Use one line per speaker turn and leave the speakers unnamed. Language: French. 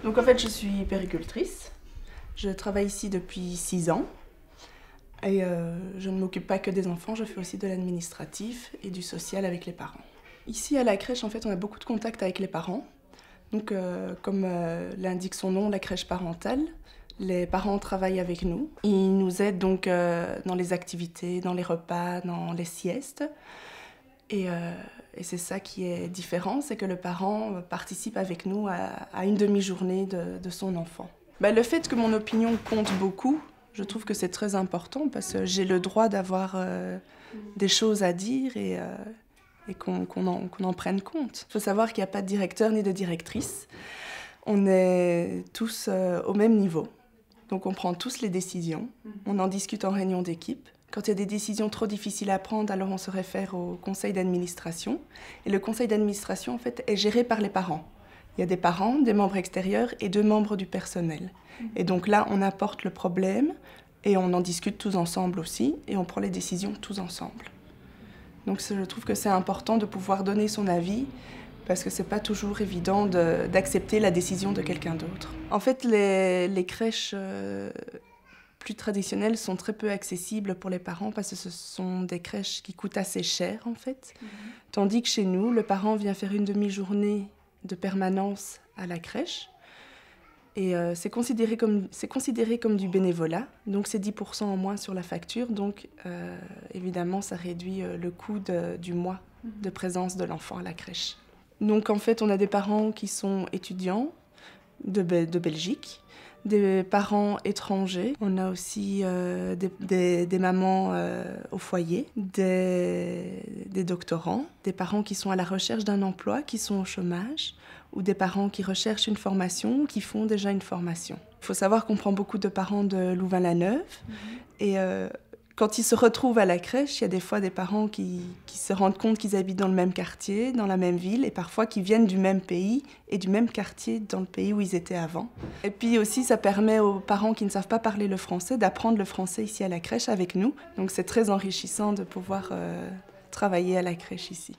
Donc en fait, je suis puéricultrice. Je travaille ici depuis 6 ans. Et je ne m'occupe pas que des enfants, je fais aussi de l'administratif et du social avec les parents. Ici à la crèche, en fait, on a beaucoup de contacts avec les parents. Donc comme l'indique son nom, la crèche parentale, les parents travaillent avec nous. Ils nous aident donc dans les activités, dans les repas, dans les siestes. Et c'est ça qui est différent, c'est que le parent participe avec nous à une demi-journée de son enfant. Le fait que mon opinion compte beaucoup, je trouve que c'est très important parce que j'ai le droit d'avoir des choses à dire et qu'on en prenne compte. Il faut savoir qu'il n'y a pas de directeur ni de directrice. On est tous au même niveau. Donc on prend tous les décisions, on en discute en réunion d'équipe. Quand il y a des décisions trop difficiles à prendre, alors on se réfère au conseil d'administration. Et le conseil d'administration, en fait, est géré par les parents. Il y a des parents, des membres extérieurs et 2 membres du personnel. Et donc là, on apporte le problème et on en discute tous ensemble aussi et on prend les décisions tous ensemble. Donc je trouve que c'est important de pouvoir donner son avis parce que c'est pas toujours évident d'accepter la décision de quelqu'un d'autre. En fait, les crèches plus traditionnelles sont très peu accessibles pour les parents parce que ce sont des crèches qui coûtent assez cher en fait. Tandis que chez nous, le parent vient faire une demi-journée de permanence à la crèche et c'est considéré comme du bénévolat, donc c'est 10% en moins sur la facture, donc évidemment ça réduit le coût du mois de présence de l'enfant à la crèche. Donc en fait on a des parents qui sont étudiants de Belgique, des parents étrangers, on a aussi des mamans au foyer, des doctorants, des parents qui sont à la recherche d'un emploi, qui sont au chômage, ou des parents qui recherchent une formation, qui font déjà une formation. Il faut savoir qu'on prend beaucoup de parents de Louvain-la-Neuve, et quand ils se retrouvent à la crèche, il y a des fois des parents qui se rendent compte qu'ils habitent dans le même quartier, dans la même ville, et parfois qui viennent du même pays et du même quartier dans le pays où ils étaient avant. Et puis aussi, ça permet aux parents qui ne savent pas parler le français d'apprendre le français ici à la crèche avec nous. Donc c'est très enrichissant de pouvoir travailler à la crèche ici.